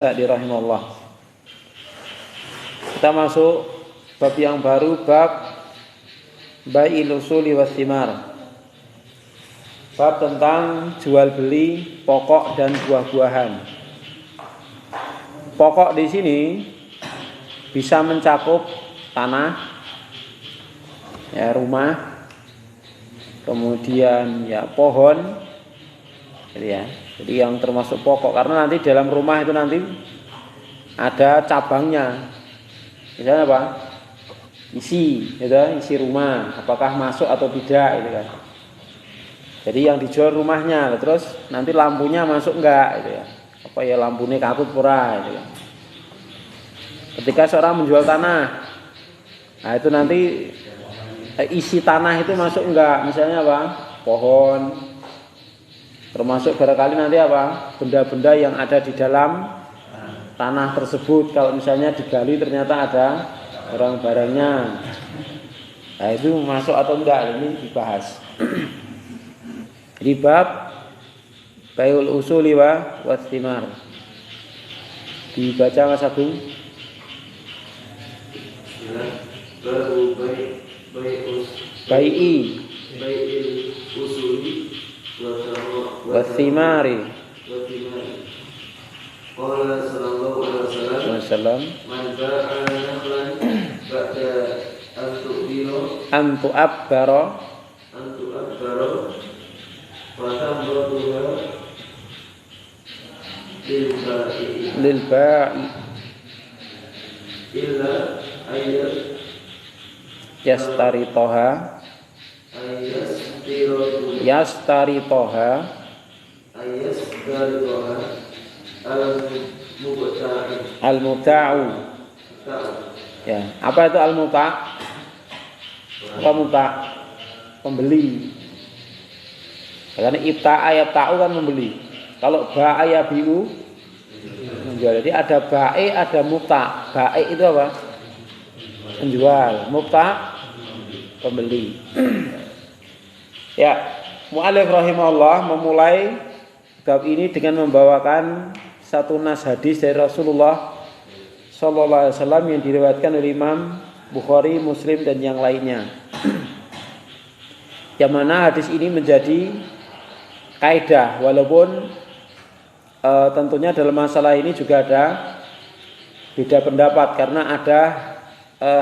Rahimahullah. Kita masuk bab yang baru, bab bai'il usuli was thimar. Bab tentang jual beli pokok dan buah-buahan. Pokok di sini bisa mencakup tanah, ya, rumah, kemudian ya pohon, gitu ya. Jadi yang termasuk pokok, karena nanti dalam rumah itu nanti ada cabangnya. Misalnya apa? Isi rumah, apakah masuk atau tidak, gitu kan. Jadi yang dijual rumahnya, terus nanti lampunya masuk enggak, gitu ya. Apa ya, lampunya katut pura, gitu kan. Ketika seorang menjual tanah, nah itu nanti isi tanah itu masuk enggak, misalnya apa? Pohon, termasuk barangkali nanti apa, benda-benda yang ada di dalam tanah tersebut. Kalau misalnya digali ternyata ada barang-barangnya, nah itu masuk atau enggak, ini dibahas. Di bab bai'ul usuli wa thimar. Dibaca Mas Agung. Bai'il usuli wa thimari. Qala sallallahu alaihi wasallam, man ba'a nakhlan ba'da an tu'abbara wa tamruha lil ba'i illa ayat yastaritoha al-muta'u. Ya, apa itu al-muta'? Apa muta'? Pembeli. Karena ibta'a yabta'u kan membeli. Kalau ba'a yabi'u menjual. Jadi ada ba'i, ada muta'. Ba'i itu apa? Menjual. Muta' pembeli. Ya, mu'allif rahimahullah memulai bab ini dengan membawakan satu nas hadis dari Rasulullah sallallahu alaihi wasallam yang diriwayatkan oleh Imam Bukhari, Muslim dan yang lainnya. Yang mana hadis ini menjadi kaidah, walaupun tentunya dalam masalah ini juga ada beda pendapat karena ada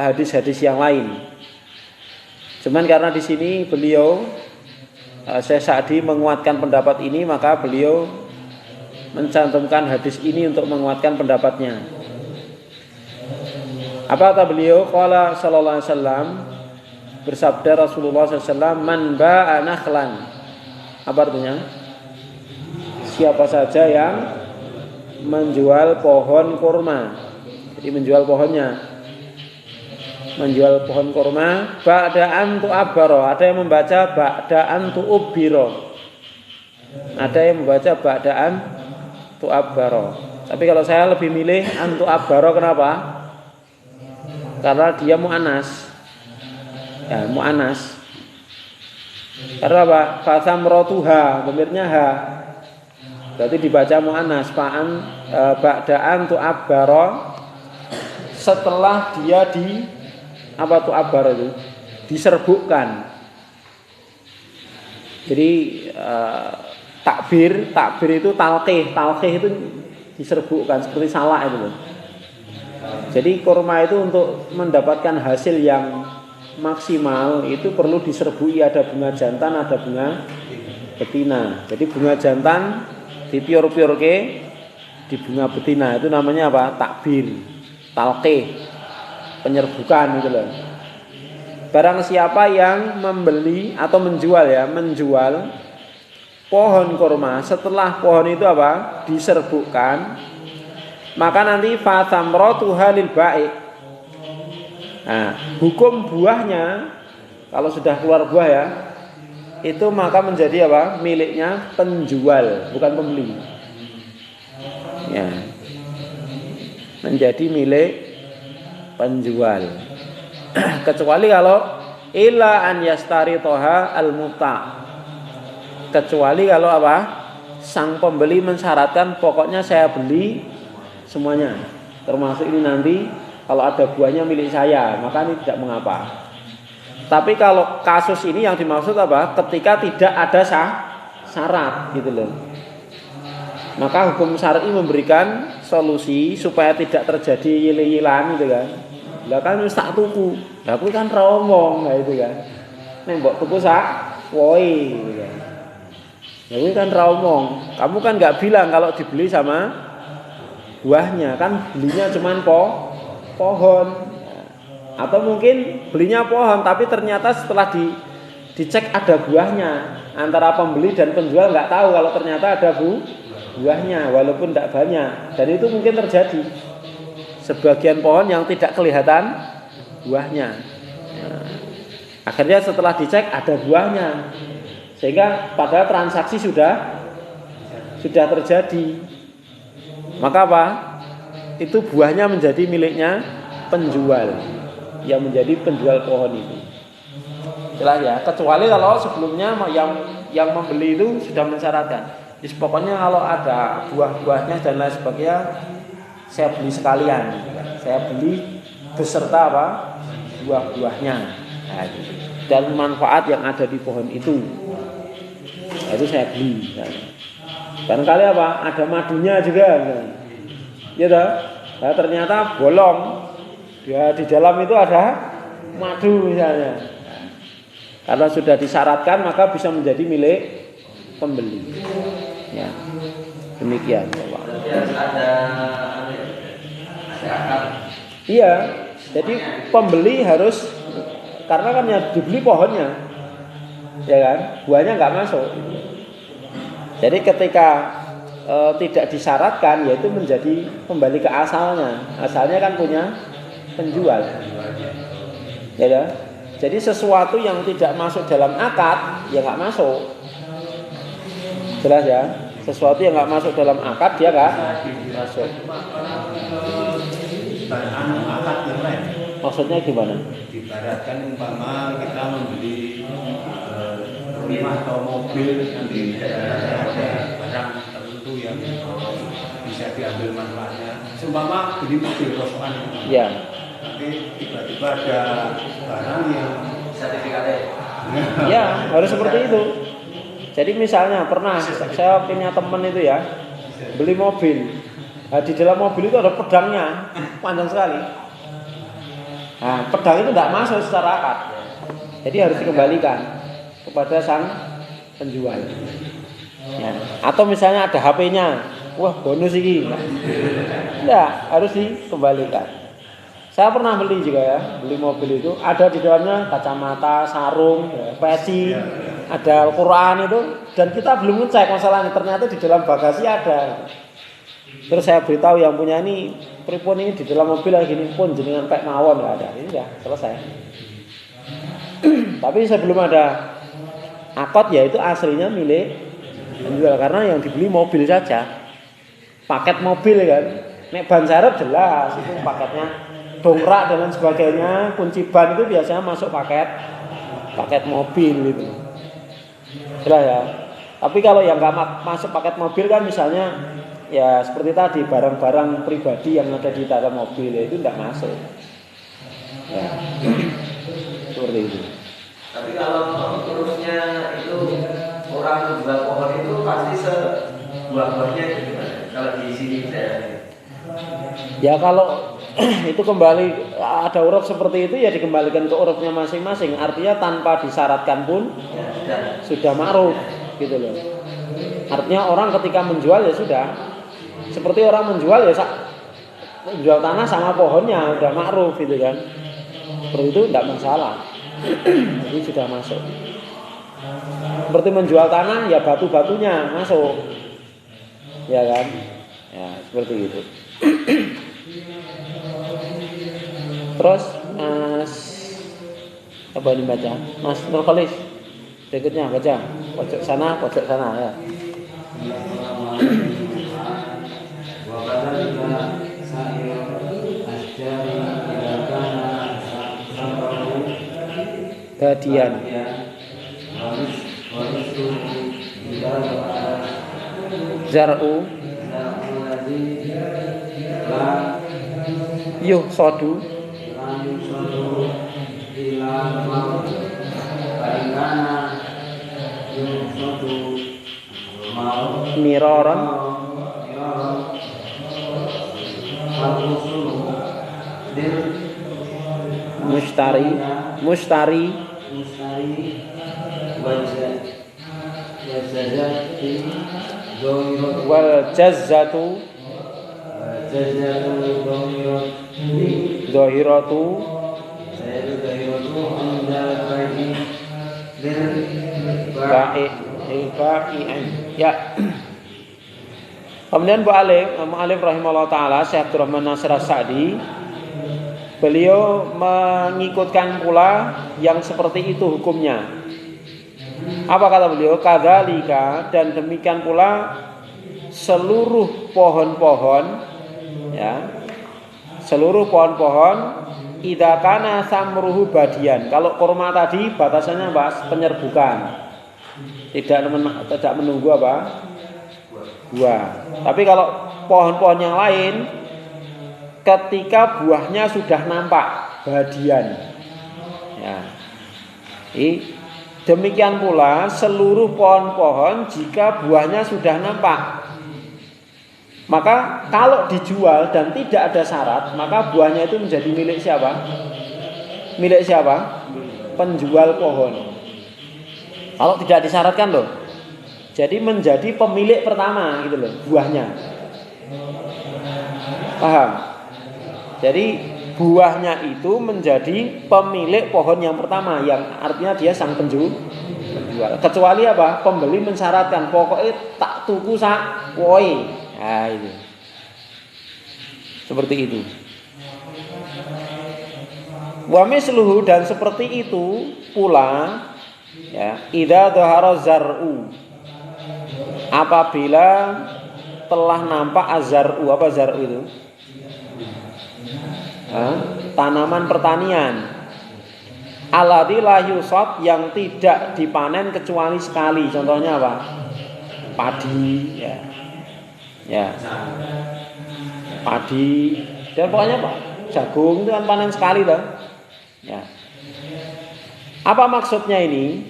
hadis-hadis yang lain. Cuman karena di sini beliau Syekh Sa'di menguatkan pendapat ini, maka beliau mencantumkan hadis ini untuk menguatkan pendapatnya. Apa kata beliau? Qala sallallahu alaihi wasallam, bersabda Rasulullah sallallahu alaihi wasallam, man ba'a nakhlan. Apa artinya? Siapa saja yang menjual pohon kurma. Jadi menjual pohonnya. Menjual pohon kurma ba'da'an tu'abbaro. Ada yang membaca ba'da'an tu'ubbiro. Ada yang membaca ba'da'an tu'abbaro. Tapi kalau saya lebih milih an tu'abbaro. Kenapa? Karena dia mu'anas. Ya, mu'anas. Karena apa? Fasamrotuha, pemirnya ha. Berarti dibaca mu'anas. Ba'da'an tu'abbaro. Setelah dia apa tuh abar itu? Diserbukkan. Jadi takbir itu talqih itu diserbukkan seperti salak itu loh. Jadi kurma itu untuk mendapatkan hasil yang maksimal itu perlu diserbuki, ada bunga jantan, ada bunga betina. Jadi bunga jantan dipiur-piurke di bunga betina, itu namanya apa? Takbir, talqih, penyerbukan gitu loh. Barang siapa yang membeli atau menjual pohon kurma, setelah pohon itu apa? Diserbukkan, maka nanti fasamrotuha lil ba'i. Nah, hukum buahnya kalau sudah keluar buah ya, itu maka menjadi apa? Miliknya penjual, bukan pembeli. Ya. Menjadi milik penjual. Kecuali kalau illa an yastaritoha al-muta'. Kecuali kalau apa? Sang pembeli mensyaratkan pokoknya saya beli semuanya. Termasuk ini nanti kalau ada buahnya milik saya, maka ini tidak mengapa. Tapi kalau kasus ini yang dimaksud apa? Ketika tidak ada syarat gitu loh. Maka hukum syar'i memberikan solusi supaya tidak terjadi yile-yilan gitu kan. Lah kan wis tak tuku. Lah kuwi kan ra omong gitu kan. Nek mbok tuku sak woi gitu kan. Lah kuwi kan ra omong. Kamu kan enggak bilang kalau dibeli sama buahnya, kan belinya cuman pohon. Atau mungkin belinya pohon tapi ternyata setelah dicek ada buahnya. Antara pembeli dan penjual enggak tahu kalau ternyata ada buahnya walaupun tidak banyak, dan itu mungkin terjadi sebagian pohon yang tidak kelihatan buahnya. Nah, akhirnya setelah dicek ada buahnya, sehingga padahal transaksi sudah terjadi. Maka apa? Itu buahnya menjadi miliknya penjual yang menjadi penjual pohon itu. Jelas ya, kecuali kalau sebelumnya yang membeli itu sudah mensyaratkan. Jadi pokoknya kalau ada buah-buahnya dan lain sebagainya, saya beli sekalian. Saya beli beserta apa? Buah-buahnya. Nah, gitu. Dan manfaat yang ada di pohon itu saya beli. Barangkali apa? Ada madunya juga. Ya toh? Nah, ternyata bolong. Ya di dalam itu ada madu misalnya. Karena sudah disyaratkan maka bisa menjadi milik pembeli. Ya, demikian. Iya, jadi pembeli harus, karena kan yang dibeli pohonnya, ya kan, buahnya nggak masuk. Jadi ketika tidak disyaratkan, yaitu menjadi kembali ke asalnya. Asalnya kan punya penjual, ya kan? Jadi sesuatu yang tidak masuk dalam akad, ya nggak masuk. Jelas ya, sesuatu yang nggak masuk dalam akad dia nggak masuk. Akad yang lain. Maksudnya gimana? Ibaratkan umpama kita membeli rumah atau mobil, nanti ada barang tertentu yang bisa diambil manfaatnya. Umpama beli mobil rosokan, Ya. nanti tiba-tiba ada barang yang sertifikatnya. Ya, harus seperti itu. Jadi misalnya pernah saya punya teman itu ya, beli mobil. Nah, di dalam mobil itu ada pedangnya, panjang sekali. Nah, pedang itu tidak masuk secara akad. Jadi harus dikembalikan kepada sang penjual. Ya. Atau misalnya ada HP-nya, wah bonus ini. Tidak, harus dikembalikan. Saya pernah beli juga ya, beli mobil itu ada di dalamnya kacamata, sarung, peci, ada Al-Quran itu, dan kita belum ngecek masalahnya, ternyata di dalam bagasi ada. Terus saya beritahu yang punya ini, pripun ini di dalam mobil lagi gini pun jenengan pek mawon, nggak ada, ini sudah selesai. Tapi sebelum ada akad ya itu aslinya milik penjual, karena yang dibeli mobil saja, paket mobil kan, nek ban serep jelas itu paketnya. Dongkrak dan lain sebagainya, kunci ban itu biasanya masuk paket mobil gitu. Jelas ya. Tapi kalau yang nggak masuk paket mobil kan misalnya ya seperti tadi barang-barang pribadi yang ada di dalam mobil ya, itu tidak masuk. Ya. Seperti itu. Tapi kalau terusnya itu orang menjual pohon itu pasti sebuah-buahnya gimana? Kalau di sini ya kalau itu kembali ada uruf seperti itu ya dikembalikan ke urufnya masing-masing. Artinya tanpa disyaratkan pun sudah ma'ruf gitu loh. Artinya orang ketika menjual ya sudah seperti orang menjual ya menjual tanah sama pohonnya udah ma'ruf gitu kan. Seperti itu tidak masalah. Jadi sudah masuk. Seperti menjual tanah ya batu-batunya masuk. Ya kan? Ya seperti itu. Terus Mas apa ini baca? Mas Nurkhalis berikutnya baca pojok sana ya. Badian Zar'u yuhsadu miraran mustari wal jazzatu zahiratu ba'i'in. Ya. Kemudian Mu'alif rahimahullah ta'ala Syekh Abdurrahman Nasir As-Sa'di, beliau mengikutkan pula yang seperti itu hukumnya. Apa kata beliau? Kadzalika, dan demikian pula seluruh pohon-pohon, ya, seluruh pohon-pohon idza kana samruhu badian. Kalau kurma tadi batasannya penyerbukan, tidak menunggu apa? Buah. Tapi kalau pohon-pohon yang lain ketika buahnya sudah nampak badian, ya. Demikian pula seluruh pohon-pohon jika buahnya sudah nampak. Maka kalau dijual dan tidak ada syarat, maka buahnya itu menjadi milik siapa? Milik siapa? Penjual pohon. Kalau tidak disyaratkan loh. Jadi menjadi pemilik pertama gitu loh, buahnya. Paham? Jadi buahnya itu menjadi pemilik pohon yang pertama, yang artinya dia sang penjual. Kecuali apa? Pembeli mensyaratkan pokoknya tak tuku sak woi. Nah itu. Seperti itu. Wa misluhu, dan seperti itu pula, ya, idza dhahara zar'u, apabila telah nampak azar'u. Apa zar'u itu? Tanaman pertanian. Alladzi la yusad, yang tidak dipanen kecuali sekali. Contohnya apa? Padi, ya. Ya. Padi, dan pokoknya apa? Jagung itu kan panen sekali toh. Ya. Apa maksudnya ini?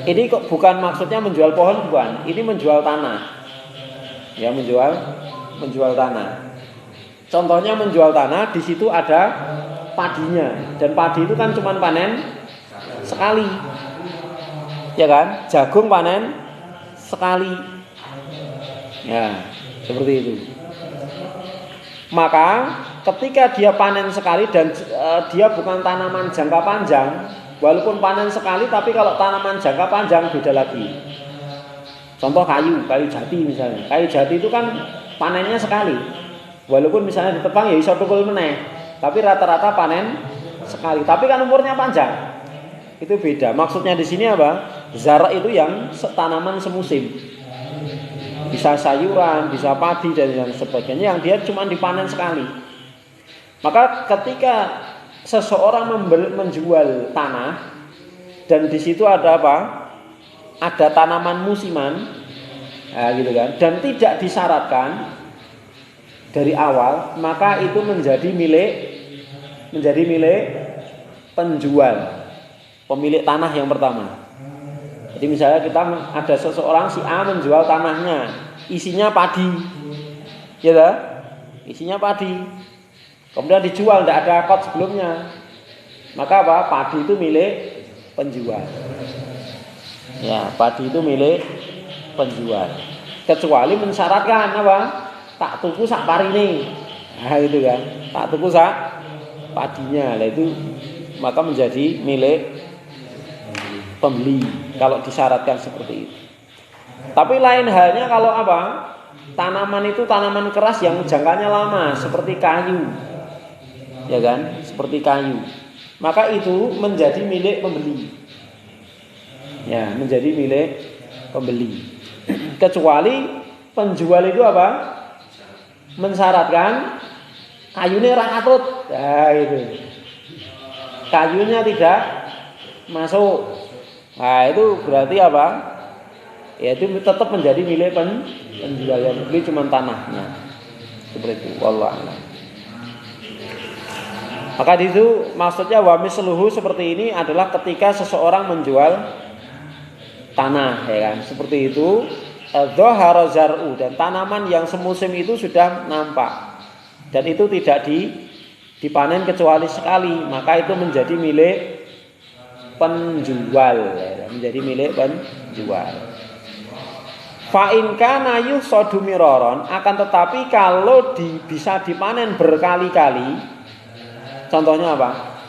Ini kok bukan maksudnya menjual pohon, bukan. Ini menjual tanah. Ya, menjual tanah. Contohnya menjual tanah, di situ ada padinya, dan padi itu kan cuma panen sekali, ya kan? Jagung panen sekali, ya seperti itu. Maka ketika dia panen sekali dan dia bukan tanaman jangka panjang, walaupun panen sekali, tapi kalau tanaman jangka panjang beda lagi. Contoh kayu jati misalnya. Kayu jati itu kan panennya sekali. Walaupun misalnya ditebang ya iso tukul meneh, tapi rata-rata panen sekali. Tapi kan umurnya panjang. Itu beda. Maksudnya di sini apa? Zara itu yang tanaman semusim. Bisa sayuran, bisa padi dan yang sebagainya, yang dia cuma dipanen sekali. Maka ketika seseorang menjual tanah dan di situ ada apa? Ada tanaman musiman, nah, gitu kan, dan tidak disyaratkan dari awal, maka itu menjadi milik penjual, pemilik tanah yang pertama. Jadi misalnya kita ada seseorang si A menjual tanahnya, isinya padi, ya tak? Isinya padi. Kemudian dijual, tidak ada akad sebelumnya, maka apa? Padi itu milik penjual. Ya, padi itu milik penjual. Kecuali mensyaratkan apa? Tak tuku sak parine. Nah itu kan, tak tuku sak padinya. Lah itu maka menjadi milik pembeli kalau disyaratkan seperti itu. Tapi lain halnya kalau apa? Tanaman itu tanaman keras yang jangkanya lama seperti kayu. Ya kan? Seperti kayu. Maka itu menjadi milik pembeli. Ya, menjadi milik pembeli. Kecuali penjual itu apa? Mensyaratkan kayunya ora katut. Nah, itu. Kayunya tidak masuk. Nah, itu berarti apa? Ya itu tetap menjadi milik penjual, yang beli cuma tanahnya. Seperti itu. Wallahu a'lam. Maka di situ maksudnya wa misluhu seperti ini adalah ketika seseorang menjual tanah, ya kan? Seperti itu, dzahara zar'u, dan tanaman yang semusim itu sudah nampak. Dan itu tidak dipanen kecuali sekali, maka itu menjadi milik penjual, ya, menjadi milik penjual. Fa in kana yusadu miraron, akan tetapi kalau bisa dipanen berkali-kali. Contohnya apa?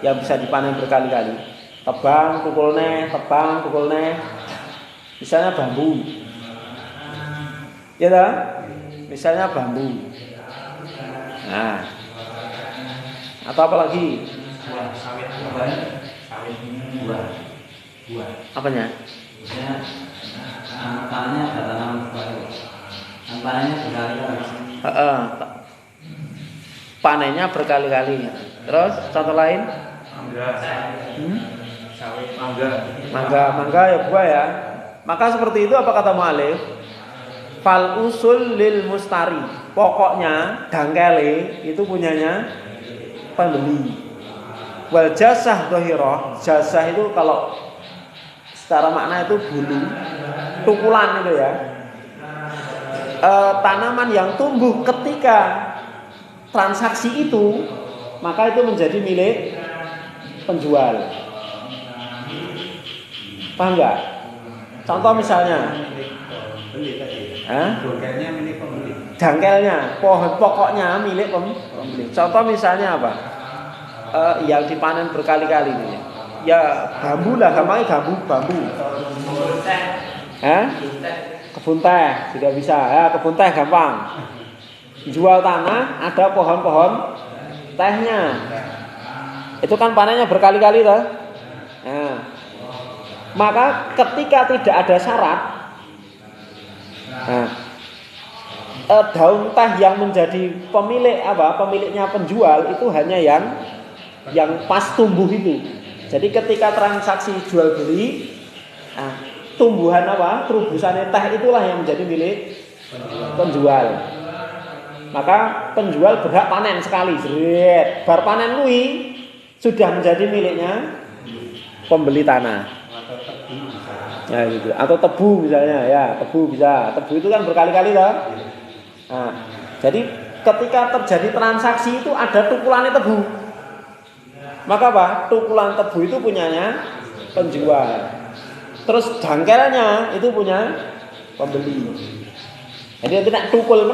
Yang bisa dipanen berkali-kali. Tebang, tukul neh. Misalnya bambu. Ya kan? Misalnya bambu. Nah. Atau apa lagi? Buah. Apanya? Misalnya tanahnya ada tanaman baru. Panennya berkali-kali. Panennya berkali-kali. Terus contoh lain? Mangga ya buah ya. Maka seperti itu apa kata mu'alif? Fal usul lil mustari. Pokoknya dangkele itu punyanya pembeli. Wal jasah dhahirah. Jasah itu kalau secara makna itu bulu, tukulan itu ya. Tanaman yang tumbuh ketika transaksi itu, maka itu menjadi milik penjual. Paham nggak? Contoh misalnya, Dangkelnya milik pembeli. Dangkelnya, pohon pokoknya milik pembeli. Contoh misalnya apa? Yang dipanen berkali-kali ini. Ya bambu lah, gampangnya bambu. Kebun teh juga bisa. Ya kebun teh gampang. Jual tanah, ada pohon-pohon tehnya. Itu kan panennya berkali-kali toh. Nah, maka ketika tidak ada syarat, daun teh yang menjadi pemiliknya penjual itu hanya yang pas tumbuh itu. Jadi ketika transaksi jual beli, tumbuhan terubusannya teh itulah yang menjadi milik penjual. Maka penjual berhak panen sekali. Bar panen lui sudah menjadi miliknya pembeli tanah. Ya gitu. Atau tebu misalnya, ya tebu bisa. Tebu itu kan berkali-kali toh. Nah, jadi ketika terjadi transaksi itu ada tukulannya tebu. Maka apa? Tukulan tebu itu punyanya penjual. Terus dangkelnya itu punya pembeli. Jadi nanti nak tukul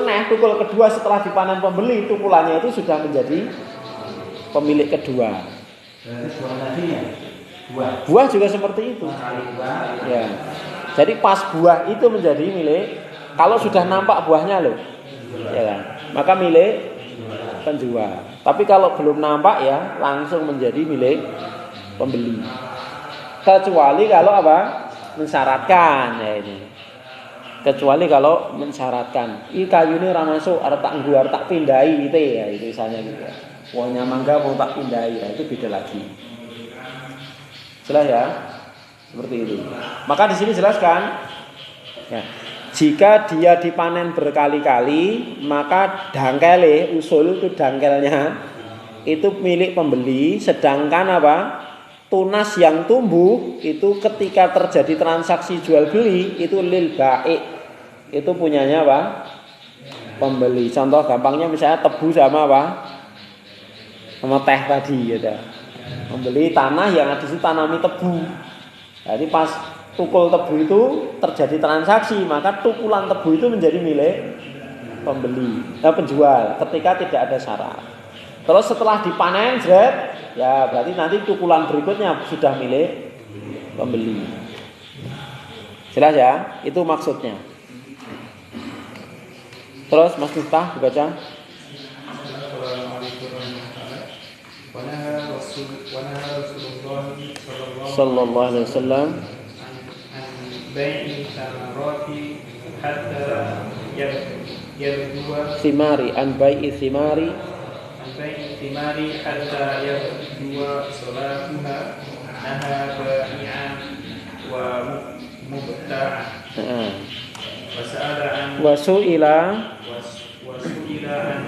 kedua setelah dipanen pembeli, tukulannya itu sudah menjadi pemilik kedua. Buah juga seperti itu. Ya. Jadi pas buah itu menjadi milik, kalau sudah nampak buahnya loh, ya kan? Maka milik penjual. Tapi kalau belum nampak ya langsung menjadi milik pembeli. Kecuali kalau mensyaratkan ya ini. Kecuali kalau mensyaratkan, i kayu ini ora masuk, arep tak nggo, arep tak pindahi gitu ya, itu misalnya gitu. Wongnya mangga mau tak pindahi, ya itu beda lagi. Jelas ya? Seperti itu. Maka di sini jelaskan, ya, jika dia dipanen berkali-kali, maka dangkele, usul itu dangkelnya itu milik pembeli, sedangkan tunas yang tumbuh itu ketika terjadi transaksi jual beli itu lil baik, itu punyanya pembeli. Contoh gampangnya misalnya tebu sama sama teh tadi gitu. Membeli tanah yang di situ tanami tebu. Jadi pas tukul tebu itu terjadi transaksi, maka tukulan tebu itu menjadi milik penjual ketika tidak ada syarat. Terus setelah dipanen ya berarti nanti tukulan berikutnya sudah milik pembeli. Jelas ya? Itu maksudnya. Terus Mas Miftah dibaca. Sallallahu alaihi wasallam Thimari an bai'i thimari hatta yabdua salahuha naha ba'i'an wa mubta'an wa su'ila an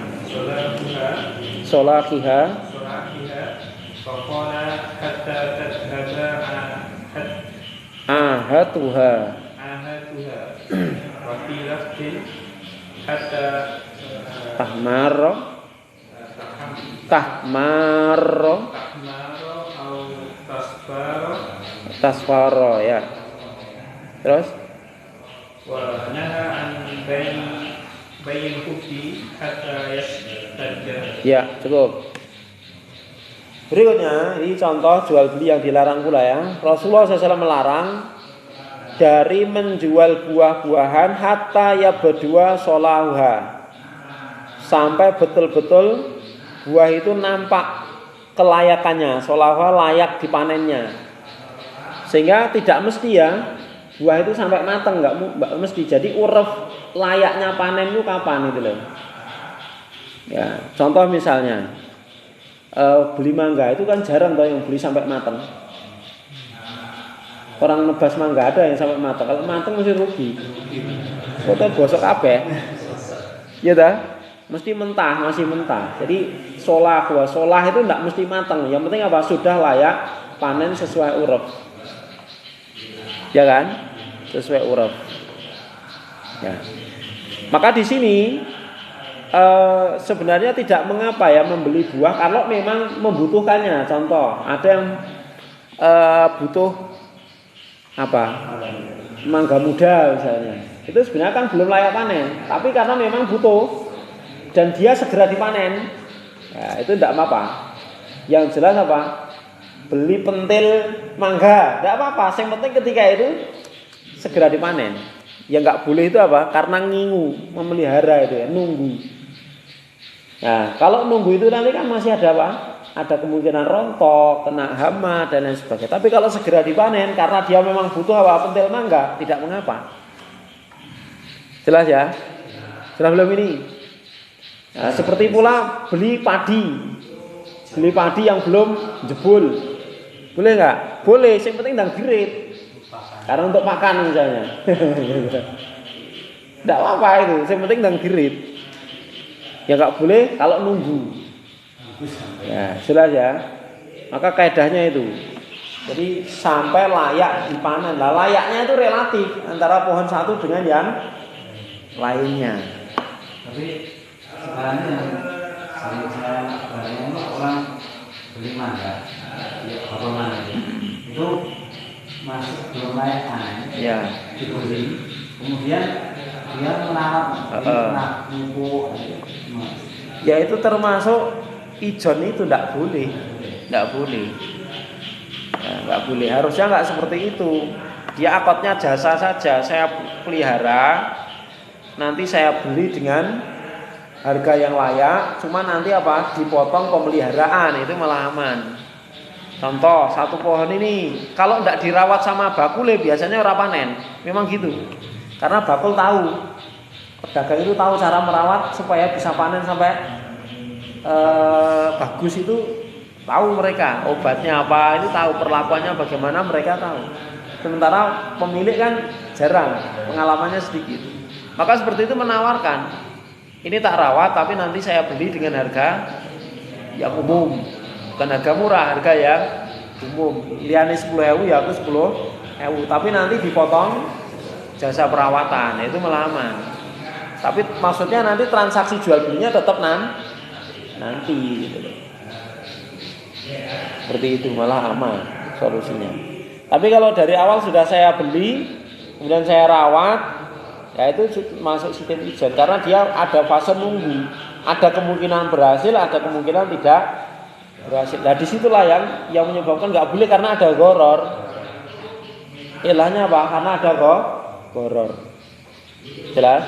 salahiha Faqala hatta tadhhaba ahatuha ahatuha wa fi lafdin hatta tahmaro tahmaro au tasfaro ya. Terus wa naha an bayin hubbi hatta yashtadda. ya cukup. Berikutnya ini contoh jual beli yang dilarang pula ya. Rasulullah SAW melarang dari menjual buah-buahan hatta ya berdua solahuha, sampai betul-betul buah itu nampak kelayakannya, solahuha layak dipanennya. Sehingga tidak mesti ya buah itu sampai matang, nggak mesti. Jadi uruf layaknya panen itu kapan itu loh. Ya, contoh misalnya beli mangga itu kan jarang toh yang beli sampai matang. Orang nebas mangga ada yang sampai matang. Kalau matang mesti rugi. Foto gosok kabeh. Ya dah, mesti mentah, masih mentah. Jadi solah itu enggak mesti matang. Yang penting apa? Sudah layak panen sesuai uruf. Ya kan? Sesuai uruf. Ya. Maka di sini sebenarnya tidak mengapa ya membeli buah kalau memang membutuhkannya. Contoh, ada yang butuh apa? Mangga muda misalnya. Itu sebenarnya kan belum layak panen, tapi karena memang butuh dan dia segera dipanen, ya, itu tidak apa-apa. Yang jelas apa? Beli pentil mangga, tidak apa-apa. Yang penting ketika itu segera dipanen. Yang nggak boleh itu apa? Karena ngingu, memelihara itu ya, nunggu. Nah, kalau nunggu itu nanti kan masih ada apa? Ada kemungkinan rontok, kena hama dan lain sebagainya. Tapi kalau segera dipanen karena dia memang butuh apa? Pentil mangga, tidak mengapa. Jelas ya? Jelas belum ini? Nah, seperti pula beli padi yang belum jebul, boleh nggak? Boleh, yang penting dan girit. Karena untuk makan misalnya, tidak apa-apa itu. Yang penting dan girit. Ya nggak boleh kalau nunggu. Ya jelas ya. Maka kaidahnya itu. Jadi sampai layak dipanen. Lah layaknya itu relatif antara pohon satu dengan yang lainnya. Tapi sekarang yang saya ini orang beli mangga, ya apa mangga itu masih belum layak panen. Ya. Dibeli, kemudian dia merawat, pupuk. Ya itu termasuk ijon itu tidak boleh, tidak boleh, nggak boleh. Harusnya nggak seperti itu. Dia akadnya jasa saja. Saya pelihara, nanti saya beli dengan harga yang layak. Cuma nanti apa? Dipotong pemeliharaan, itu malah aman. Contoh satu pohon ini, kalau tidak dirawat sama bakule biasanya ora panen. Memang gitu. Karena bakul tahu, pedagang itu tahu cara merawat supaya bisa panen sampai bagus itu tahu mereka. Obatnya apa itu tahu, perlakuannya bagaimana mereka tahu. Sementara pemilik kan jarang, pengalamannya sedikit. Maka seperti itu menawarkan, ini tak rawat tapi nanti saya beli dengan harga yang umum, bukan harga murah, harga yang umum. Liane 10.000 ya aku 10.000, tapi nanti dipotong jasa perawatan, itu malah aman. Tapi maksudnya nanti transaksi jual belinya tetap nanti gitu loh. Seperti itu malah aman solusinya. Tapi kalau dari awal sudah saya beli, kemudian saya rawat, ya itu masuk sistem ijon karena dia ada fase nunggu. Ada kemungkinan berhasil, ada kemungkinan tidak berhasil. Nah disitulah yang menyebabkan nggak boleh karena ada goror. Ilahnya apa? Karena ada goror. Jelas?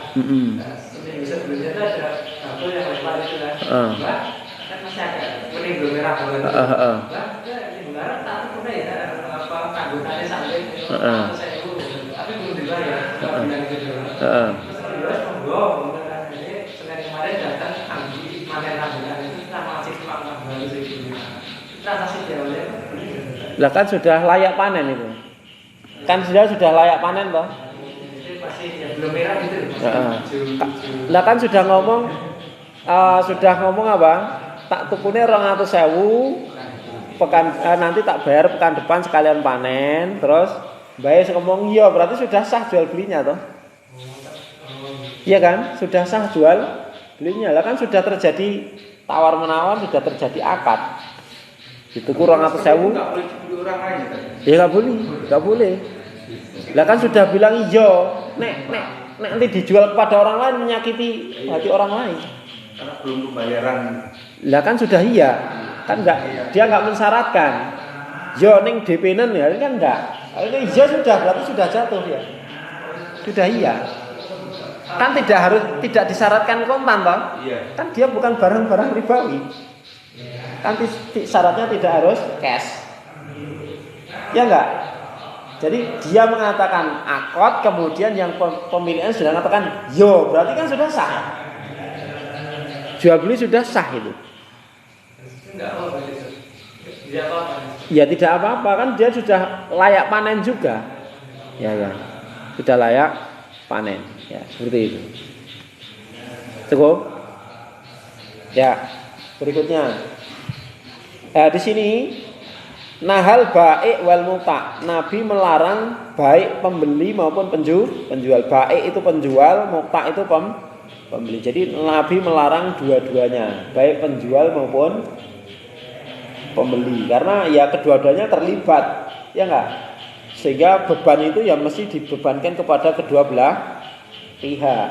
Seminggu sebelumnya itu ada satu yang lempar itu kan, kan masih ada kuning belum merah boleh. Ini benar tapi pernah ya apa anggotanya sampai 100.000 tapi belum dibayar. Bilang gitu. Terus monggo ini Senin kemarin datang ambil panen rambutan itu sama si tukang baru segitu. Transaksi diawalnya. Lah kan sudah layak panen itu. Kan sudah layak panen toh. masih ya belum merah gitu. Lah kan sudah ngomong apa? Tak tukune 200.000 nanti tak bayar pekan depan sekalian panen. Terus Mbak ngomong iya, berarti sudah sah jual belinya toh? Iya kan? Sudah sah jual belinya. Lah kan sudah terjadi tawar menawar, sudah terjadi akad. Itu kurang 200.000. Enggak boleh dibeli orang lain kan? Ya nggak boleh. Lah kan sudah bilang iya, nek nanti dijual kepada orang lain menyakiti hati orang lain. Karena belum pembayaran. Lah kan sudah iya, kan dia nggak mensyaratkan. Yo ning DP-nen ya kan enggak. Kalau iya sudah berarti sudah jatuh ya. Sudah iya. Kan tidak disyaratkan kontan toh? Iya. Kan dia bukan barang-barang ribawi. Kan syaratnya tidak harus cash. Ya enggak? Jadi dia mengatakan akad, kemudian yang pemilihan sudah mengatakan yo, berarti kan sudah sah. Jual beli sudah sah itu. Enggak apa-apa gitu. Tidak apa-apa. Ya tidak apa-apa, kan dia sudah layak panen juga. Ya. Sudah layak panen. Ya, seperti itu. Cukup? Ya. Berikutnya. Di sini nahal baik wal muta. Nabi melarang baik pembeli maupun penjual. Baik itu penjual, muta itu pembeli. Jadi Nabi melarang dua-duanya, baik penjual maupun pembeli. Karena ya kedua-duanya terlibat, ya enggak? Sehingga beban itu ya mesti dibebankan kepada kedua belah pihak,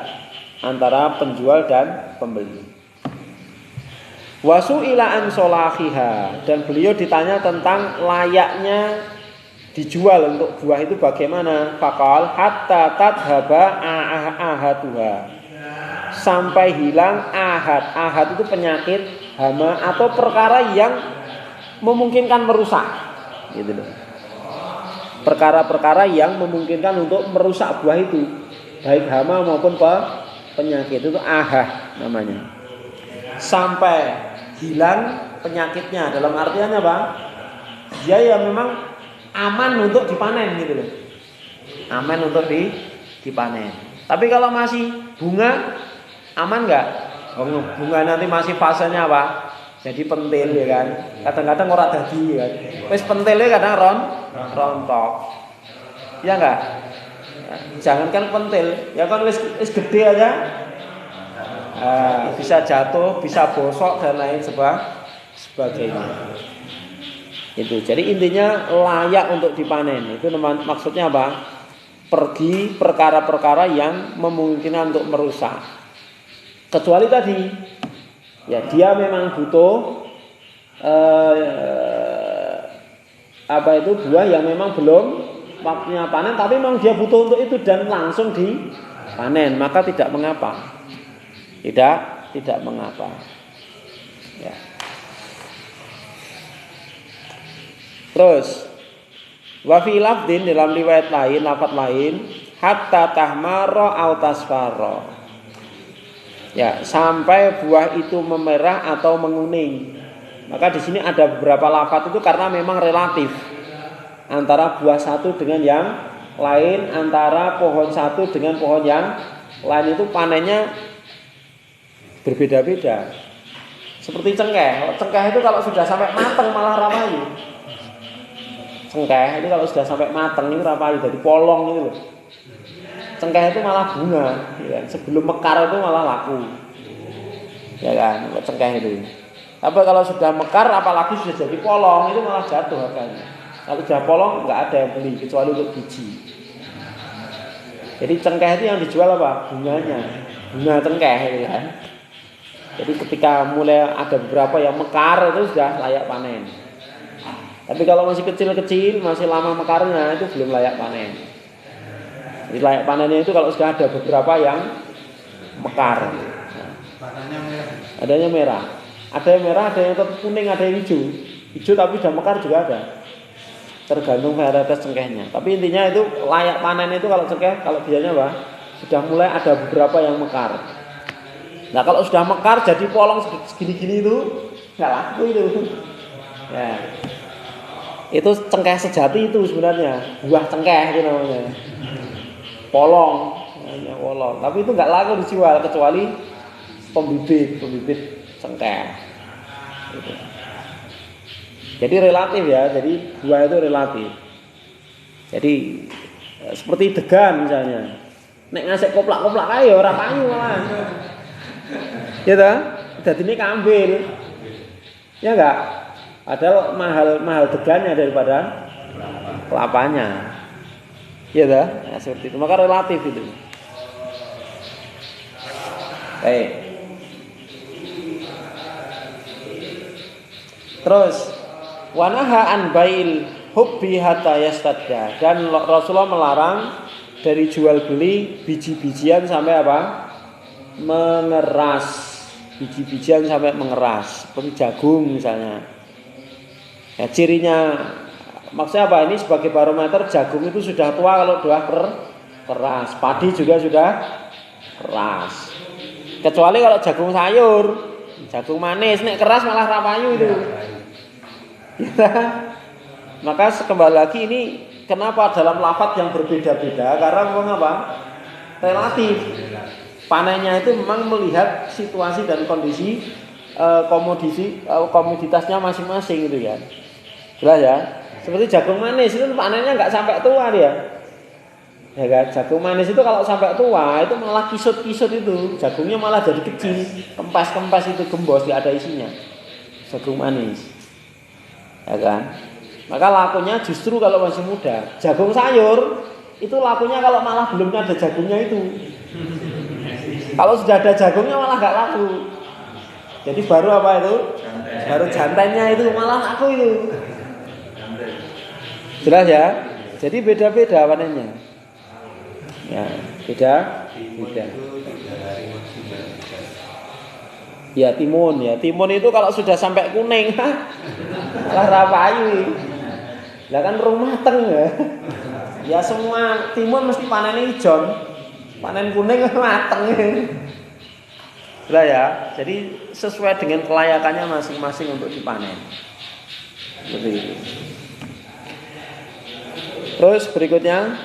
antara penjual dan pembeli. Wasu ila an solahiha, dan beliau ditanya tentang layaknya dijual untuk buah itu bagaimana. Fakal hatta tadhaba ahatuha, sampai hilang ahad itu penyakit hama atau perkara yang memungkinkan merusak, gitu loh. Perkara-perkara yang memungkinkan untuk merusak buah itu, baik hama maupun penyakit, itu ahah namanya. Sampai hilang penyakitnya, dalam artian apa? Dia ya memang aman untuk dipanen gitu loh. Aman untuk dipanen. Tapi kalau masih bunga, aman nggak? Bunga nanti masih fasenya apa? Jadi pentil ya kan. Kadang-kadang ora dadi kan. Wis pentilnya kadang rontok. Ya enggak? Jangankan pentil, ya kan wis gede aja. Bisa jatuh, bisa bosok dan lain sebagainya. Itu. Jadi intinya layak untuk dipanen. Itu maksudnya apa? Pergi perkara-perkara yang memungkinkan untuk merusak. Kecuali tadi, ya dia memang butuh buah yang memang belum waktunya panen, tapi memang dia butuh untuk itu dan langsung dipanen, maka tidak mengapa. Tidak mengapa. Ya. Terus wa fi lafdin, dalam riwayat lain, lafaz lain, hatta tahmara au tasfara. Ya, sampai buah itu memerah atau menguning. Maka di sini ada beberapa lafaz itu karena memang relatif antara buah satu dengan yang lain, antara pohon satu dengan pohon yang lain itu panennya berbeda-beda. Seperti cengkeh. Cengkeh itu kalau sudah sampai matang malah rapayu. Cengkeh itu kalau sudah sampai matang itu rapayu, jadi polong itu loh. Cengkeh itu malah bunga, ya. Sebelum mekar itu malah laku. Ya kan, cengkeh itu. Tapi kalau sudah mekar apalagi sudah jadi polong itu malah jatuh harganya. Kalau sudah polong enggak ada yang beli kecuali untuk biji. Jadi cengkeh itu yang dijual apa? Bunganya. Bunga cengkeh itu kan. Jadi ketika mulai ada beberapa yang mekar itu sudah layak panen. Tapi kalau masih kecil-kecil, masih lama mekarnya itu belum layak panen. Jadi layak panennya itu kalau sudah ada beberapa yang mekar. Adanya merah. Ada yang merah, ada yang tetap kuning, ada yang hijau. Hijau tapi sudah mekar juga ada. Tergantung varietas cengkehnya. Tapi intinya itu layak panen itu kalau cengkeh, kalau biasanya apa? Sudah mulai ada beberapa yang mekar. Nah kalau sudah mekar jadi polong segini-gini itu nggak laku itu. Ya. Itu cengkeh sejati itu sebenarnya, buah cengkeh itu namanya. Polong. hanya wolong. Tapi itu nggak laku dijual kecuali pembibit cengkeh. Gitu. Jadi relatif ya, jadi buah itu relatif. Jadi seperti degan misalnya. Nek ngasih koplak-koplak ae ora payu malah. Ya ta? Dadine kambil. Ya enggak? Padahal mahal degannya daripada kelapanya. Ya ta? Ya, seperti itu. Maka relatif itu. Baik. Terus wanaha an bail hubbi hatta yastadda, dan Rasulullah melarang dari jual beli biji-bijian sampai apa? Mengeras. Biji-bijian sampai mengeras, seperti jagung misalnya. Ya, cirinya maksudnya apa? Ini sebagai barometer jagung itu sudah tua kalau sudah keras. Padi juga sudah keras. Kecuali kalau jagung sayur, jagung manis, nek keras malah rapayu itu. Ya. Maka kembali lagi ini kenapa dalam lafaz yang berbeda-beda? Karena memang apa? Relatif. Panennya itu memang melihat situasi dan kondisi komoditasnya masing-masing gitu ya. Jelas ya? Seperti jagung manis itu panennya nggak sampai tua dia. Ya kan? Jagung manis itu kalau sampai tua itu malah kisut-kisut itu. Jagungnya malah jadi kecil, kempes-kempes itu gembos tidak ada isinya. Jagung manis. Ya kan? Maka lakunya justru kalau masih muda. Jagung sayur itu lakunya kalau malah belum ada jagungnya itu. Kalau sudah ada jagungnya malah nggak laku. Jadi baru apa itu? Baru jantannya itu malah laku itu. Jelas ya? Jadi beda-beda panennya. Ya, beda. Ya timun ya. Timun itu kalau sudah sampai kuning, malah rapayu. Lah kan rung mateng ya. Ya semua timun mesti panennya hijau. Panen kuning mateng. Lah ya. Jadi sesuai dengan kelayakannya masing-masing untuk dipanen. Seperti itu. Terus berikutnya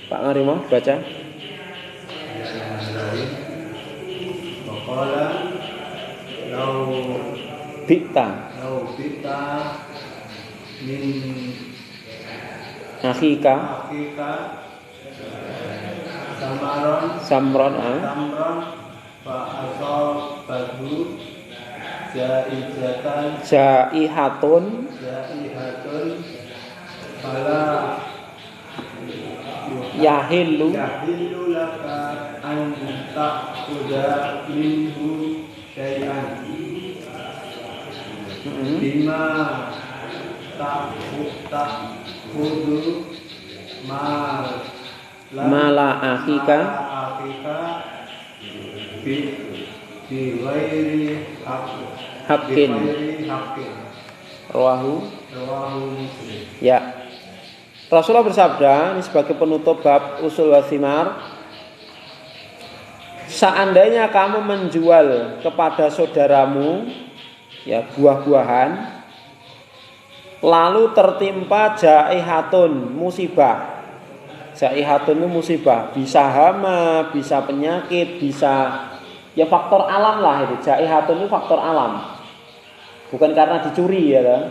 Pak Ngarimo baca. Pokoknya Bita min akhika samron fa asal badu jaihatun fala yahillu laka an ta'khudha minhu syai'an bima ta'khudhu mala akhika bi ghairi haqqin rawahu Muslim. Ya. Rasulullah bersabda, ini sebagai penutup bab usul wasimar, seandainya kamu menjual kepada saudaramu ya buah-buahan, lalu tertimpa jaihatun, musibah. Jaihatun itu musibah, bisa hama, bisa penyakit, bisa ya faktor alam lah itu. Jaihatun itu faktor alam. Bukan karena dicuri ya kan?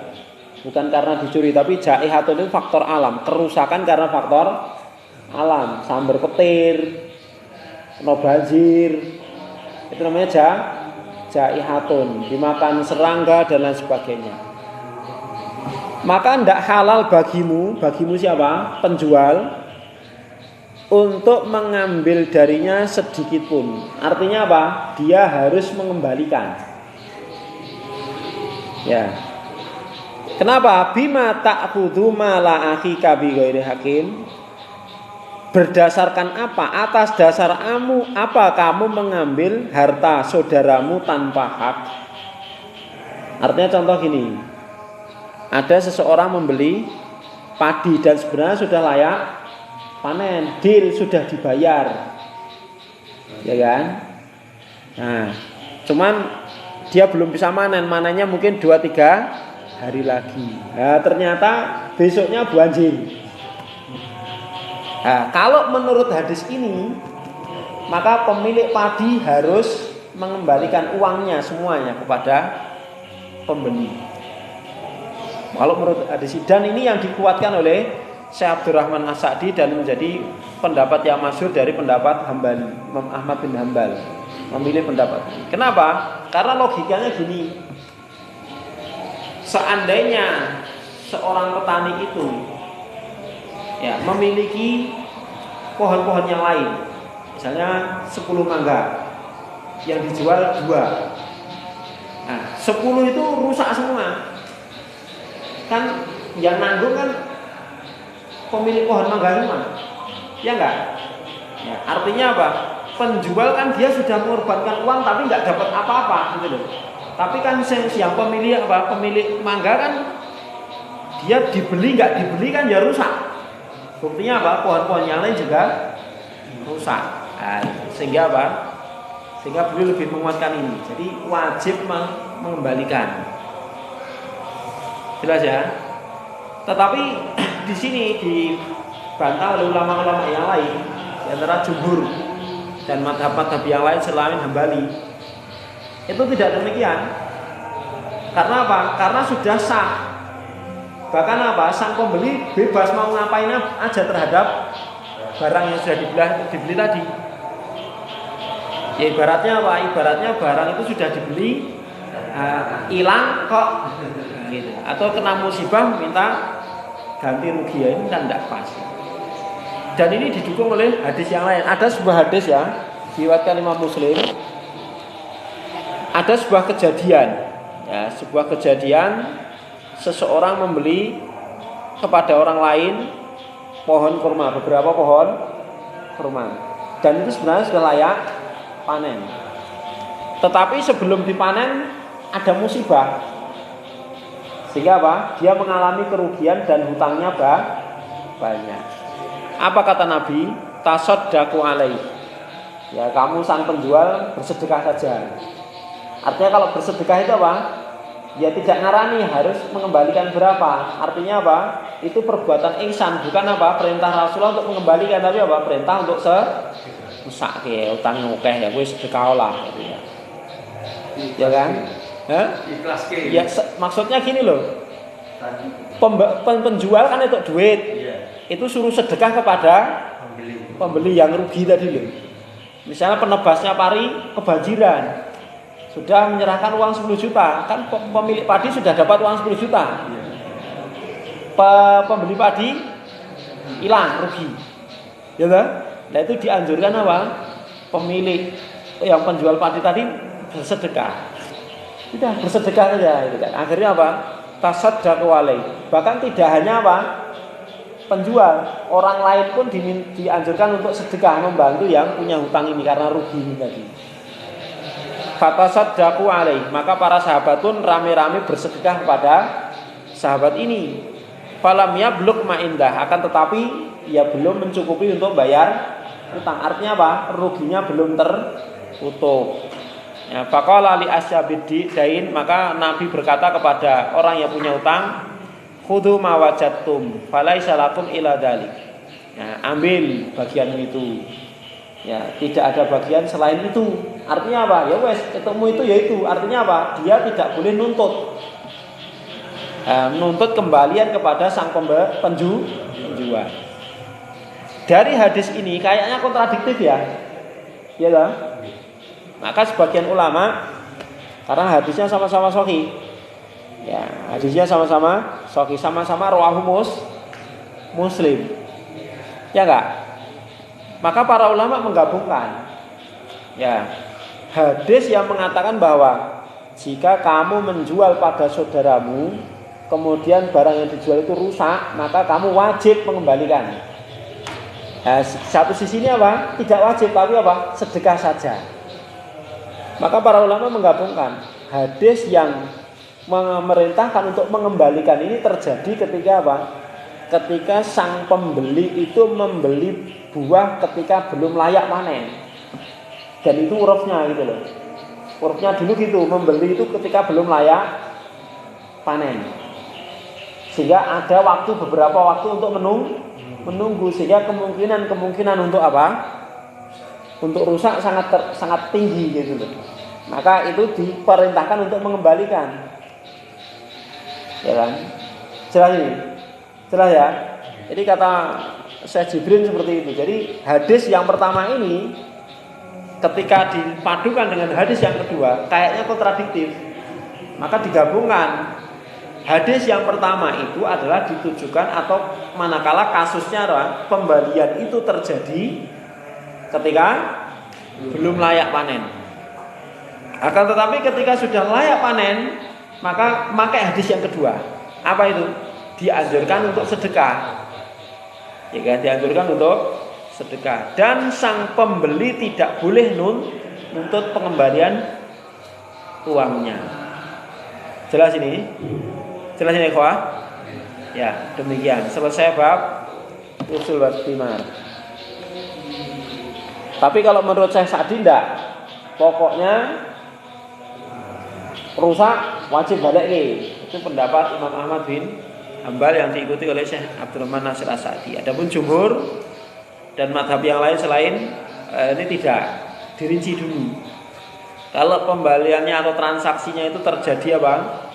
Bukan karena dicuri, tapi jaihatun itu faktor alam, kerusakan karena faktor alam, sambar petir, kena banjir, itu namanya jaihatun, dimakan serangga dan lain sebagainya. Maka tidak halal bagimu siapa? Penjual, untuk mengambil darinya sedikit pun. Artinya apa? Dia harus mengembalikan. Ya. Kenapa? Bima ta'khudhu mala akhika bi ghairi haqqin. Berdasarkan apa? Atas dasar apa kamu mengambil harta saudaramu tanpa hak? Artinya contoh gini. Ada seseorang membeli padi dan sebenarnya sudah layak panen, deal sudah dibayar. Ya kan? Nah, cuman dia belum bisa manennya mungkin 2-3 hari lagi. Nah, ternyata besoknya banjir. Nah, kalau menurut hadis ini, maka pemilik padi harus mengembalikan uangnya semuanya kepada pembeli. Kalau menurut hadis ini, dan ini yang dikuatkan oleh Syekh Abdurrahman As-Sa'di dan menjadi pendapat yang masyhur dari pendapat Hambali, Imam Ahmad bin Hambal memilih pendapat ini. Kenapa? Karena logikanya gini. Seandainya seorang petani itu ya memiliki pohon-pohon yang lain, misalnya 10 mangga yang dijual 2, nah 10 itu rusak semua, kan yang nanggung kan pemilik pohon mangga semua, ya enggak? Ya, artinya apa? Penjual kan dia sudah mengorbankan uang tapi nggak dapat apa-apa gitu loh. Tapi kan yang pemilik apa? Pemilik mangga kan dia dibeli nggak dibeli kan ya rusak. Buktinya apa? Pohon-pohon yang lain juga rusak. Nah, sehingga apa? Sehingga beliau lebih menguatkan ini. Jadi wajib mengembalikan. Jelas ya? Tetapi di sini dibantah oleh ulama-ulama yang lain, di antara jumhur dan madhab-madhab yang lain selain Hambali. Itu tidak demikian. Karena apa? Karena sudah sah. Bahkan apa? Sang pembeli bebas mau ngapain aja terhadap barang yang sudah dibeli tadi. Ya ibaratnya apa? Ibaratnya barang itu sudah dibeli, hilang kok, gitu. Atau kena musibah minta ganti rugi, ya ini kan tidak pas. Dan ini didukung oleh hadis yang lain. Ada sebuah hadis ya, diriwayatkan Imam Muslim. Ada sebuah kejadian, ya, sebuah kejadian. Seseorang membeli kepada orang lain pohon kurma, beberapa pohon kurma, dan itu sebenarnya sudah layak panen. Tetapi sebelum dipanen ada musibah, sehingga apa? Dia mengalami kerugian dan hutangnya banyak. Apa kata Nabi? Tasaddaqu alaihi. Ya, kamu sang penjual bersedekah saja. Artinya kalau bersedekah itu apa? Dia tidak ngarani harus mengembalikan berapa. Artinya apa? Itu perbuatan ihsan, bukan apa? Perintah Rasulullah untuk mengembalikan, tapi apa? Perintah untuk mesake utang akeh ya wis sedekah lah gitu ya. Ya kan? Hah? Ikhlas ke. Ya maksudnya gini loh. Penjual kan itu duit. Itu suruh sedekah kepada pembeli yang rugi tadi loh. Misalnya penebasnya pari kebanjiran, sudah menyerahkan uang 10 juta, kan pemilik padi sudah dapat uang 10 juta. Pembeli padi hilang, rugi. Ya kan? Nah itu dianjurkan apa? Pemilik yang penjual padi tadi bersedekah. Sudah bersedekah saja gitu kan. Akhirnya apa? Tasaddaqu alaihi. Bahkan tidak hanya apa? Penjual, orang lain pun dianjurkan untuk sedekah membantu yang punya hutang ini karena rugi ini tadi. Fatasaddaqu alaihi, maka para sahabat pun rame-rame bersedekah kepada sahabat ini. Falam yablugh ma indah, akan tetapi ya belum mencukupi untuk bayar utang. Artinya apa? Ruginya belum tertutup. Ya, faqala li asyabid dain, maka Nabi berkata kepada orang yang punya utang, khudhu ma wajadtum falaisa lakum ila dzalik. Ya, ambil bagian itu. Ya, tidak ada bagian selain itu. Artinya apa? Ya wes, ketemu itu ya itu. Artinya apa? Dia tidak boleh nuntut. Menuntut kembalian kepada sang penjual. Dari hadis ini kayaknya kontradiktif ya. Ya lah. Maka sebagian ulama, karena hadisnya sama-sama sahih. Ya, hadisnya sama-sama sahih, sama-sama rawahu Muslim. Ya enggak? Maka para ulama menggabungkan. Ya, hadis yang mengatakan bahwa jika kamu menjual pada saudaramu, kemudian barang yang dijual itu rusak, maka kamu wajib mengembalikan. Nah, satu sisi ini apa? Tidak wajib, tapi apa? Sedekah saja. Maka para ulama menggabungkan hadis yang memerintahkan untuk mengembalikan ini terjadi ketika apa? Ketika sang pembeli itu membeli buah ketika belum layak panen. Dan itu urufnya gitu loh. Urufnya dulu gitu, membeli itu ketika belum layak panen. sehingga ada beberapa waktu untuk menunggu, sehingga kemungkinan untuk apa? Untuk rusak sangat tinggi gitu loh. Maka itu diperintahkan untuk mengembalikan. Ya kan? Jelas ini? Jelas ya? Jadi kata Syekh Jibrin seperti itu. Jadi hadis yang pertama ini ketika dipadukan dengan hadis yang kedua kayaknya kontradiktif. Maka digabungkan. Hadis yang pertama itu adalah ditujukan atau manakala kasusnya pembalian itu terjadi ketika belum layak panen. Akan tetapi ketika sudah layak panen, maka pakai hadis yang kedua. Apa itu? Dianjurkan untuk sedekah. Ya kan, dianjurkan untuk sedekah. Dan sang pembeli tidak boleh nuntut pengembalian uangnya. Jelas ini? Jelas ini, ikhwah? Ya, demikian. Selesai bab usul wal thimar. Tapi kalau menurut saya Sa'di enggak. Pokoknya rusak wajib balik nih. Itu pendapat Imam Ahmad bin Hambal yang diikuti oleh Syekh Abdurrahman Nasir As-Sa'di. Adapun jumhur dan madhab yang lain selain ini tidak dirinci dulu. Kalau pembaliannya atau transaksinya itu terjadi apa?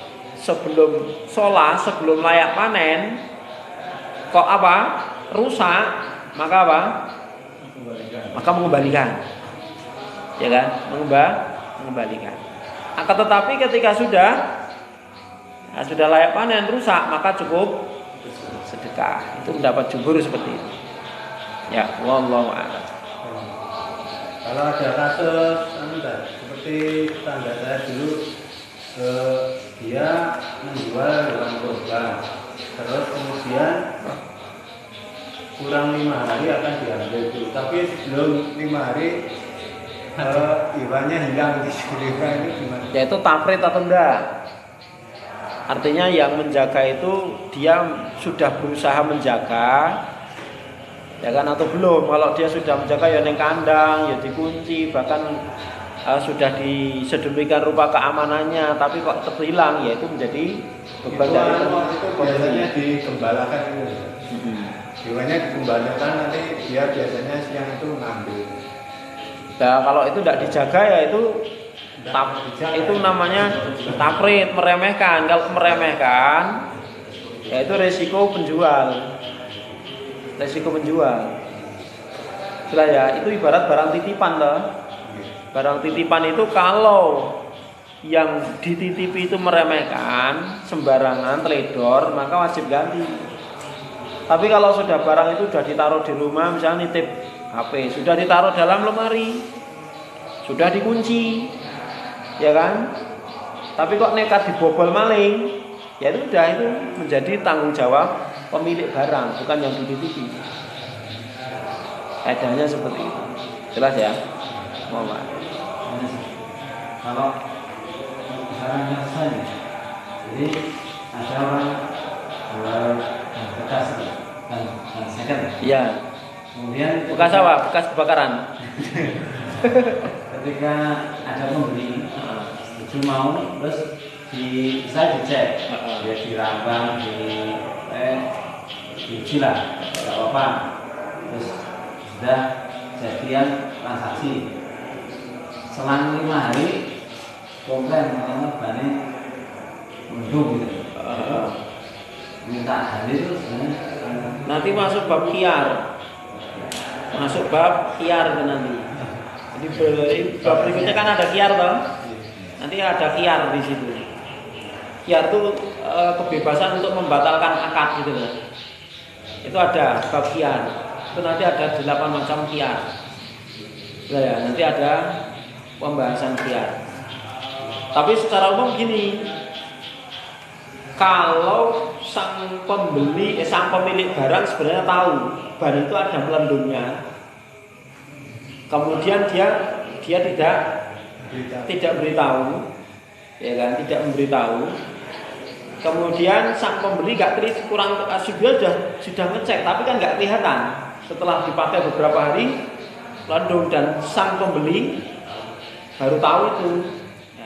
Sebelum layak panen, kok apa? Rusak, maka apa? Maka mengembalikan. Ya kan? Mengembalikan. Akan tetapi ketika sudah layak panen rusak, maka cukup sedekah. Itu pendapat jumhur seperti itu. Ya, wallahu a'lam. Kalau ada kasus seperti tetangga saya dulu, dia menjual hewan kurban, terus kemudian kurang 5 hari akan diambil dulu. Tapi sebelum 5 hari hewannya hilang di Surabaya, ini gimana? Yaitu tafrid atau enggak? Artinya yang menjaga itu dia sudah berusaha menjaga, ya kan, atau belum? Kalau dia sudah menjaga ya neng kandang, ya dikunci, bahkan sudah disedemikian rupa keamanannya, tapi kok terhilang, ya itu menjadi beban dari itu biasanya digembalakan itu. Hewannya digembalakan, nanti dia biasanya siang itu ngambil. Nah, kalau itu tidak dijaga ya itu namanya tafrid, meremehkan. Kalau meremehkan, ya itu resiko penjual. Sudah ya, itu ibarat barang titipan loh. Barang titipan itu kalau yang dititipi itu meremehkan, sembarangan, teledor, maka wajib ganti. Tapi kalau sudah barang itu sudah ditaruh di rumah, misalnya nitip HP, sudah ditaruh dalam lemari, sudah dikunci, ya kan? Tapi kok nekat dibobol maling, ya itu sudah, itu menjadi tanggung jawab pemilik barang, bukan yang dititipi. Kaidahnya seperti itu. Jelas ya? Mohon. Kalau misalnya saya, jadi ada orang jual bekas dan second. Iya. Kemudian Bekas apa? Bekas kebakaran. Ketika ada pembeli setuju mau, terus saya dicek, dia dirambang, diuji lah, tidak apa-apa. Terus sudah jadian transaksi. Selang 5 hari komplain karena bannya mendung gitu. Minta hari itu sebenarnya Nanti masuk bab khiyar. Masuk bab khiyar nanti. Jadi bab berikutnya kan ada khiyar toh. Nanti ada khiyar di situ. Khiyar itu kebebasan untuk membatalkan akad gitu loh. Itu ada bab khiyar. Itu nanti ada 8 macam khiyar. Nah, ya, nanti ada pembahasan khiyar. Tapi secara umum gini, kalau sang pemilik barang sebenarnya tahu ban itu ada pelindungnya, kemudian dia tidak beritahu, ya kan, tidak memberitahu. Kemudian sang pembeli sudah ngecek, tapi kan nggak kelihatan. Setelah dipakai beberapa hari, pelindung, dan sang pembeli baru tahu itu.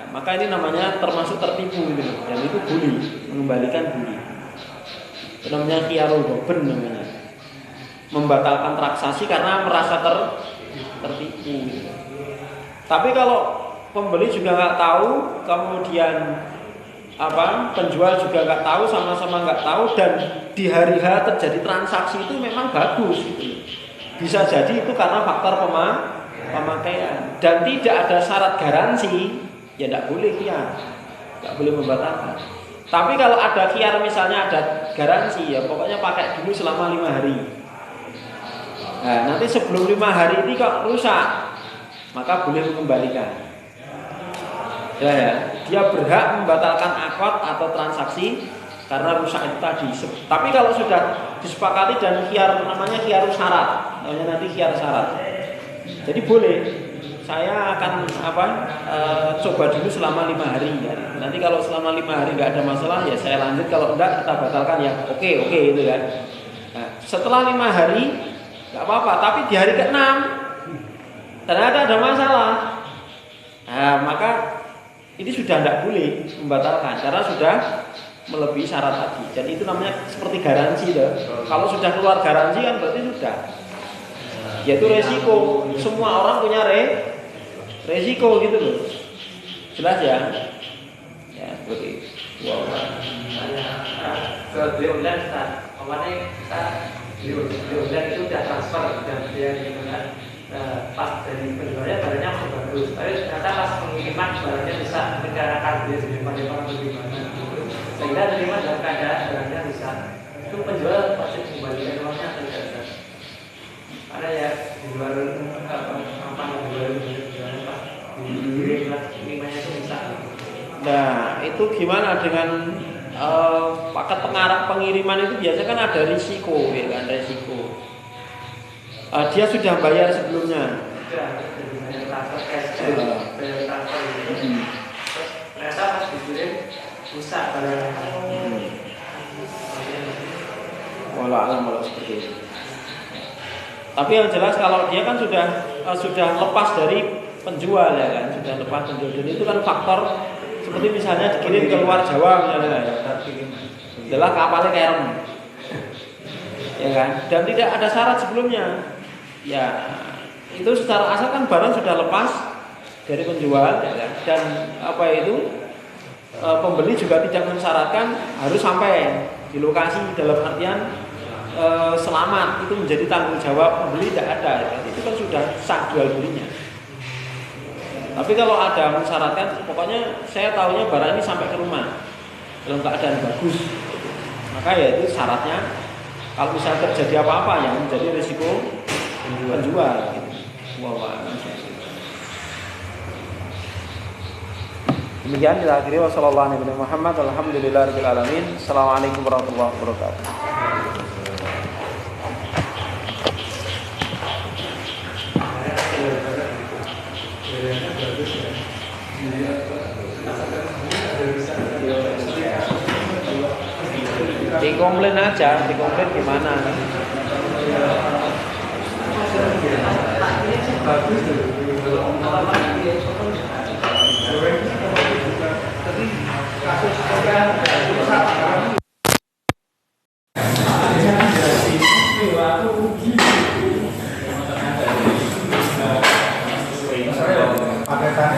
Maka ini namanya termasuk tertipu gitu, dan itu bully, mengembalikan bully. Itu namanya khiyarul ghaben namanya. Membatalkan transaksi karena merasa tertipu. Tapi kalau pembeli juga nggak tahu, kemudian penjual juga nggak tahu, sama-sama nggak tahu, dan di hari H terjadi transaksi, itu memang bagus gitu. Bisa jadi itu karena faktor pemakaian dan tidak ada syarat garansi, ya tidak boleh khiyar, tidak boleh membatalkan. Tapi kalau ada khiyar, misalnya ada garansi, ya pokoknya pakai dulu selama 5 hari. Nah, nanti sebelum 5 hari ini kok rusak, maka boleh mengembalikan. Ya, dia berhak membatalkan akad atau transaksi karena rusak itu tadi. Tapi kalau sudah disepakati dan khiyar, namanya khiyar syarat, namanya nanti khiyar syarat. Jadi boleh, saya akan coba dulu selama 5 hari. Ya. Nanti kalau selama 5 hari nggak ada masalah, ya saya lanjut. Kalau enggak, kita batalkan ya. Oke itu kan. Nah, setelah 5 hari nggak apa-apa. Tapi di hari ke-6 ternyata ada masalah. Nah, maka ini sudah tidak boleh membatalkan karena sudah melebihi syarat tadi. Jadi itu namanya seperti garansi loh. Kalau sudah keluar garansi kan berarti sudah. Yaitu resiko. Semua orang punya resiko gitu loh. Jelas ya? Ya, seperti wow. Ke beli online Ustaz. Kemarin kita beli online itu sudah transfer dan dia gitu kan. Pas dari penjualnya barangnya masih bagus, tapi ternyata pas pengiriman barangnya bisa mencarakan dia jadi pada bagaimana, sehingga terima dalam keadaan barangnya bisa, itu penjual pasti kembalikan uangnya atau tidak bisa? Ada ya dijual dijualnya pas pengirimnya itu bisa. Nah, itu gimana dengan paket pengiriman itu biasanya kan ada risiko, ya kan, risiko. Dia sudah bayar sebelumnya. Transfer cash, transfer gitu. Ternyata pas dikirim rusak barang. Walau alam kalau seperti itu. Tapi yang jelas kalau dia kan sudah lepas dari penjual, ya kan, sudah lepas penjual. Dan itu kan faktor seperti misalnya dikirim ke luar Jawa misalnya, adalah kapalnya kerem, ya kan, dan tidak ada syarat sebelumnya. Ya, itu secara asal kan barang sudah lepas dari penjual, ya kan? Dan pembeli juga tidak mensyaratkan harus sampai di lokasi, dalam artian selamat, itu menjadi tanggung jawab pembeli, tidak ada, ya kan? Itu kan sudah sah jual belinya. Tapi kalau ada mensyaratkan, pokoknya saya tahunya barang ini sampai ke rumah dalam keadaan bagus, maka ya itu syaratnya. Kalau misalnya terjadi apa-apa yang menjadi risiko penjual gitu. Demikian kita akhiri. Wassalamualaikum warahmatullahi wabarakatuh. Alhamdulillahirabbil alamin. Assalamualaikum warahmatullahi wabarakatuh. Dikomplain aja, dikomplain gimana? Bagus tuh.